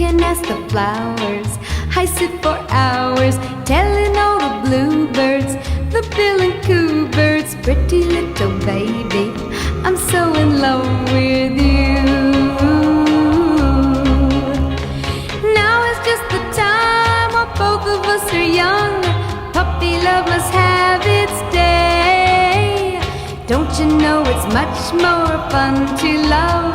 can ask the flowers. I sit for hours telling all the bluebirds, the bill and coo birds, pretty little baby, I'm so in love with you. Now is just the time while both of us are young. Puppy love must have its day. Don't you know it's much more fun to love